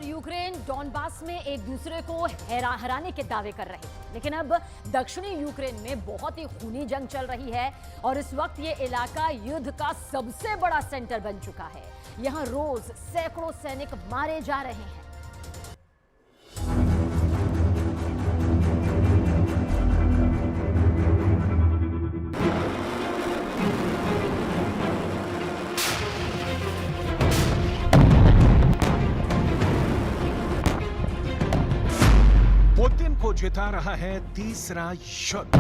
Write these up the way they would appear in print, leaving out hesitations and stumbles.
और Ukraine Donbas में एक दूसरे को हराने के दावे कर रहे हैं, लेकिन अब दक्षिणी यूक्रेन में बहुत ही खूनी जंग चल रही है और इस वक्त ये इलाका युद्ध का सबसे बड़ा सेंटर बन चुका है। यहां रोज सैकड़ों सैनिक मारे जा रहे हैं। पुतिन को जिता रहा है तीसरा युद्ध।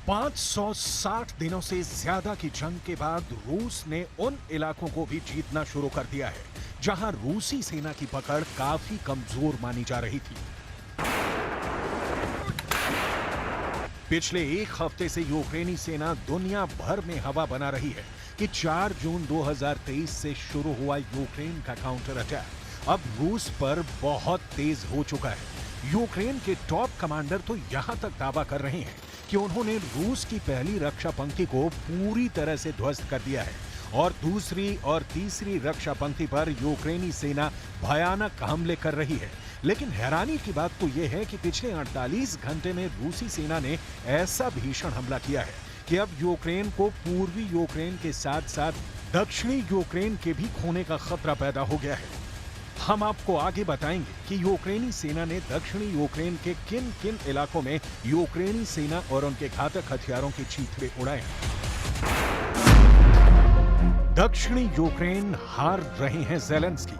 $560 दिनों से ज्यादा की जंग के बाद रूस ने उन इलाकों को भी जीतना शुरू कर दिया है जहां रूसी सेना की पकड़ काफी कमजोर मानी जा रही थी। पिछले एक हफ्ते से यूक्रेनी सेना दुनिया भर में हवा बना रही है कि 4 जून 2023 से शुरू हुआ यूक्रेन का काउंटर अटैक अब रूस पर बहुत तेज हो चुका है। यूक्रेन के टॉप कमांडर तो यहां तक दावा कर रहे हैं कि उन्होंने रूस की पहली रक्षा पंक्ति को पूरी तरह से ध्वस्त कर दिया है और दूसरी और तीसरी रक्षा पंक्ति पर यूक्रेनी सेना भयानक हमले कर रही है। लेकिन हैरानी की बात तो यह है कि पिछले 48 घंटे में रूसी सेना ने ऐसा भीषण हमला किया है कि अब यूक्रेन को पूर्वी यूक्रेन के साथ साथ दक्षिणी यूक्रेन के भी खोने का खतरा पैदा हो गया है। हम आपको आगे बताएंगे कि यूक्रेनी सेना ने दक्षिणी यूक्रेन के किन किन इलाकों में यूक्रेनी सेना और उनके घातक हथियारों के चीथड़े उड़ाए। दक्षिणी यूक्रेन हार रहे हैं ज़ेलेंस्की।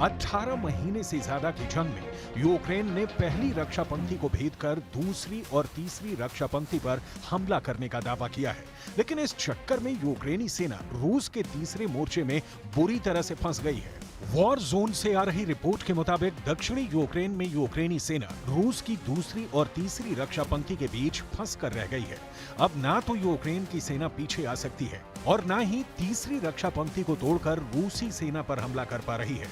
18 महीने से ज्यादा की जंग में यूक्रेन ने पहली रक्षा पंक्ति को भेदकर दूसरी और तीसरी रक्षा पंक्ति पर हमला करने का दावा किया है, लेकिन इस चक्कर में यूक्रेनी सेना रूस के तीसरे मोर्चे में बुरी तरह से फंस गई है। वॉर जोन से आ रही रिपोर्ट के मुताबिक दक्षिणी यूक्रेन में यूक्रेनी सेना रूस की दूसरी और तीसरी रक्षा पंक्ति के बीच फंस कर रह गई है। अब ना तो यूक्रेन की सेना पीछे आ सकती है और ना ही तीसरी रक्षा पंक्ति को तोड़कर रूसी सेना पर हमला कर पा रही है।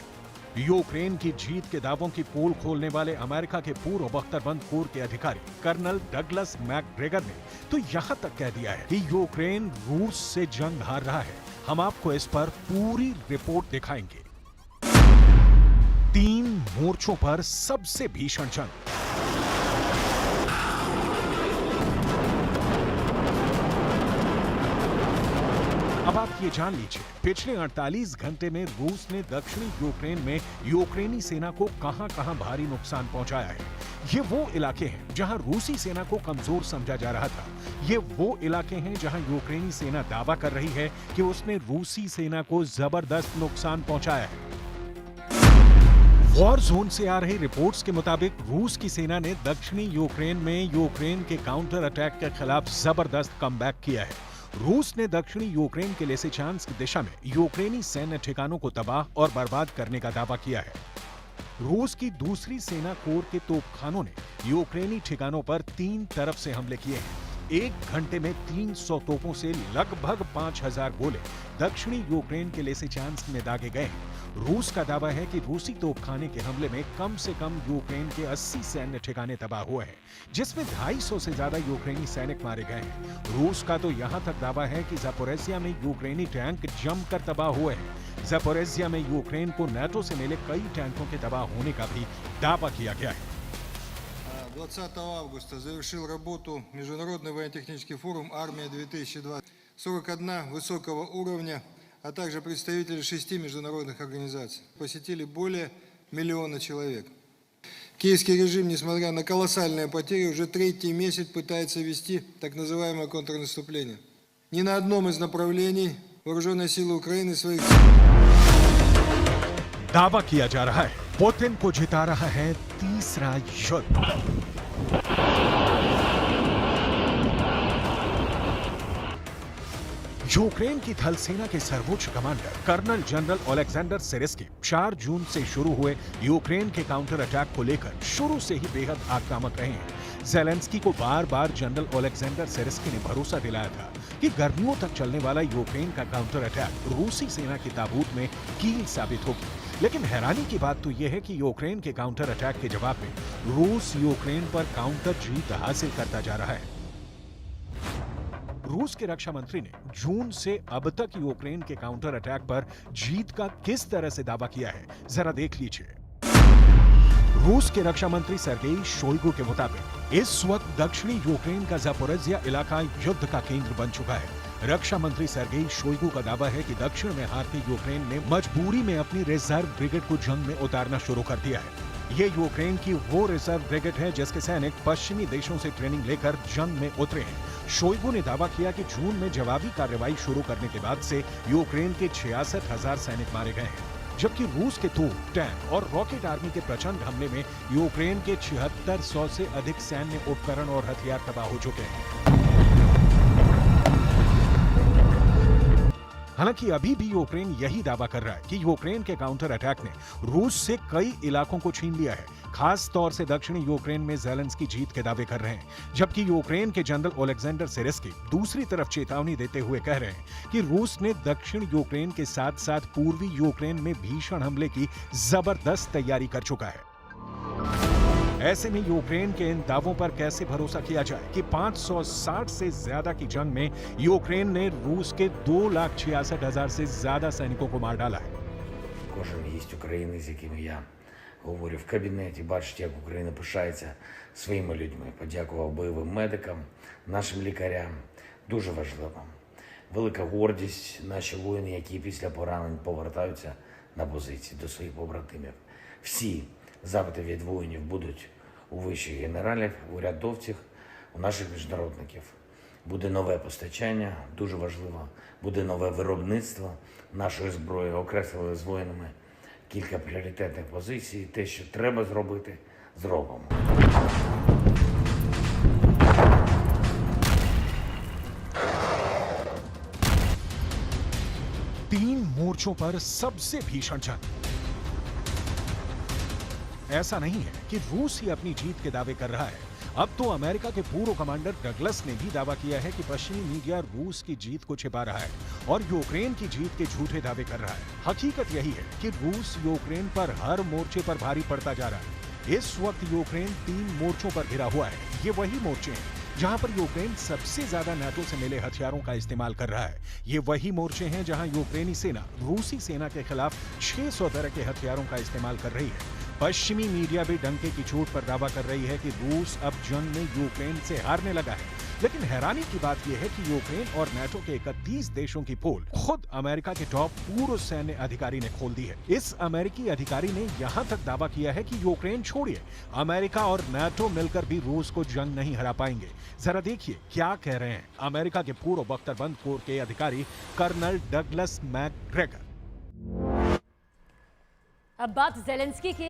यूक्रेन की जीत के दावों की पोल खोलने वाले अमेरिका के पूर्व बख्तरबंद कोर के अधिकारी कर्नल डगलस मैकग्रेगर ने तो यहां तक कह दिया है कि यूक्रेन रूस से जंग हार रहा है। हम आपको इस पर पूरी रिपोर्ट दिखाएंगे। 3 मोर्चों पर सबसे भीषण जंग। अब आप ये जान लीजिए, पिछले 48 घंटे में रूस ने दक्षिणी यूक्रेन में यूक्रेनी सेना को कहां-कहां भारी नुकसान पहुंचाया है। ये वो इलाके हैं जहां रूसी सेना को कमजोर समझा जा रहा था। ये वो इलाके हैं जहां यूक्रेनी सेना दावा कर रही है कि उसने रूसी सेना को जबरदस्त नुकसान पहुंचाया है। वॉर जोन से आ रही रिपोर्ट्स के मुताबिक रूस की सेना ने दक्षिणी यूक्रेन में यूक्रेन के काउंटर अटैक के खिलाफ जबरदस्त कमबैक किया है। रूस ने दक्षिणी यूक्रेन के लिसिचांस्क की दिशा में यूक्रेनी सैन्य ठिकानों को तबाह और बर्बाद करने का दावा किया है। रूस की दूसरी सेना कोर के तोपखानों ने यूक्रेनी ठिकानों पर 3 तरफ से हमले किए हैं। 1 घंटे में 300 तोपों से लगभग 5000 गोले दक्षिणी यूक्रेन के लिसिचांस्क में दागे गए हैं। रूस का दावा है कि रूसी तोपखाने के हमले में कम से कम यूक्रेन के 80 सैन्य ठिकाने तबाह हुए हैं, जिसमें 250 से ज्यादा यूक्रेनी सैनिक मारे गए हैं। रूस का तो यहां तक दावा है कि ज़पोरिज़िया में यूक्रेनी टैंक जमकर तबाह हुए हैं। ज़पोरिज़िया में यूक्रेन को नाटो से मिले कई टैंकों के तबाह होने का भी दावा किया गया है। 20 августа завершил работу Международный военно-технический форум «Армия-2020». 41 высокого уровня, а также представители 6 международных организаций. Посетили более 1 миллиона человек. Киевский режим, несмотря на колоссальные потери, уже 3-й месяц пытается вести так называемое контрнаступление. Ни на одном из направлений вооруженные силы Украины своих... दावा किया जा रहा है पुतिन को जिता रहा है तीसरा युद्ध। यूक्रेन की थल सेना के सर्वोच्च कमांडर कर्नल जनरल ओलेक्जेंडर सिरिस्की 4 जून से शुरू हुए यूक्रेन के काउंटर अटैक को लेकर शुरू से ही बेहद आक्रामक रहे हैं। ज़ेलेंस्की को बार-बार जनरल ओलेक्जेंडर सिरिस्की ने भरोसा दिलाया था कि गर्मियों तक चलने वाला यूक्रेन का काउंटर अटैक रूसी सेना की ताबूत में कील साबित होगी। लेकिन हैरानी की बात तो यह है कि यूक्रेन के काउंटर अटैक के जवाब में रूस यूक्रेन पर काउंटर जीत हासिल करता जा रहा है। रूस के रक्षा मंत्री ने जून से अब तक यूक्रेन के काउंटर अटैक पर जीत का किस तरह से दावा किया है, जरा देख लीजिए। रूस के रक्षा मंत्री सर्गेई शोइगु के मुताबिक इस वक्त दक्षिणी यूक्रेन का ज़ापोरिज़िया इलाका युद्ध का केंद्र बन चुका है। रक्षा मंत्री सर्गेई शोइगु का दावा है कि दक्षिण में हारती यूक्रेन ने मजबूरी में अपनी रिजर्व ब्रिगेड को जंग में उतारना शुरू कर दिया है। ये यूक्रेन की वो रिजर्व ब्रिगेड है जिसके सैनिक पश्चिमी देशों से ट्रेनिंग लेकर जंग में उतरे हैं। शोइगु ने दावा किया कि जून में जवाबी कार्रवाई शुरू करने के बाद से यूक्रेन के 66,000 सैनिक मारे गए हैं, जबकि रूस के तोप, टैंक और रॉकेट आर्मी के प्रचंड हमले में यूक्रेन के 7600 से अधिक सैन्य उपकरण और हथियार तबाह हो चुके हैं। हालांकि अभी भी यूक्रेन यही दावा कर रहा है कि यूक्रेन के काउंटर अटैक ने रूस से कई इलाकों को छीन लिया है। खास तौर से दक्षिणी यूक्रेन में ज़ेलेंस्की जीत के दावे कर रहे हैं, जबकि यूक्रेन के जनरल ओलेक्जेंडर सिरेस्की दूसरी तरफ चेतावनी देते हुए कह रहे हैं कि रूस ने दक्षिण यूक्रेन के साथ साथ पूर्वी यूक्रेन में भीषण हमले की जबरदस्त तैयारी कर चुका है। ऐसे में यूक्रेन के इन दावों पर कैसे भरोसा किया जाए कि 560 से ज्यादा की जंग में यूक्रेन ने रूस के 2,66,000 से ज्यादा सैनिकों को मार डाला है। Кожен є українець, з якими я говорю в кабінеті, бачить, як Україна пишається своїми людьми. Подякував бойовим медикам, нашим лікарям. Дуже важливо. Велика гордість наші воїни, які після поранень повертаються на позиції до своїх побратимів. Всі запити від воїнів будуть у вищих генералів, у рядовців, у наших міжнародників. Буде нове постачання, дуже важливо, буде нове виробництво нашої зброї. Окреслили з воїнами кілька пріоритетних позицій. Те, що треба зробити, зробимо. तीन मोर्चों पर सबसे भीषण जंग। ऐसा नहीं है कि रूस ही अपनी जीत के दावे कर रहा है। अब तो अमेरिका के पूर्व कमांडर डगलस ने भी दावा किया है कि पश्चिमी मीडिया रूस की जीत को छिपा रहा है और यूक्रेन की जीत के झूठे दावे कर रहा है। हकीकत यही है कि रूस यूक्रेन पर हर मोर्चे पर भारी पड़ता जा रहा है। इस वक्त यूक्रेन 3 मोर्चों पर घिरा हुआ है। ये वही मोर्चे हैं जहां पर यूक्रेन सबसे ज्यादा नाटो से मिले हथियारों का इस्तेमाल कर रहा है। ये वही मोर्चे हैं जहां यूक्रेनी सेना रूसी सेना के खिलाफ 600 तरह के हथियारों का इस्तेमाल कर रही है। पश्चिमी मीडिया भी डंके की चोट पर दावा कर रही है कि रूस अब जंग में यूक्रेन से हारने लगा है। लेकिन हैरानी की बात यह है कि यूक्रेन और नाटो के 31 देशों की पोल खुद अमेरिका के टॉप पूर्व सैन्य अधिकारी ने खोल दी है। इस अमेरिकी अधिकारी ने यहां तक दावा किया है कि यूक्रेन छोड़िए, अमेरिका और नाटो मिलकर भी रूस को जंग नहीं हरा पाएंगे। जरा देखिए क्या कह रहे हैं अमेरिका के पूर्व बख्तरबंद कोर के अधिकारी कर्नल डगलस मैकग्रेगर। अब बात ज़ेलेंस्की की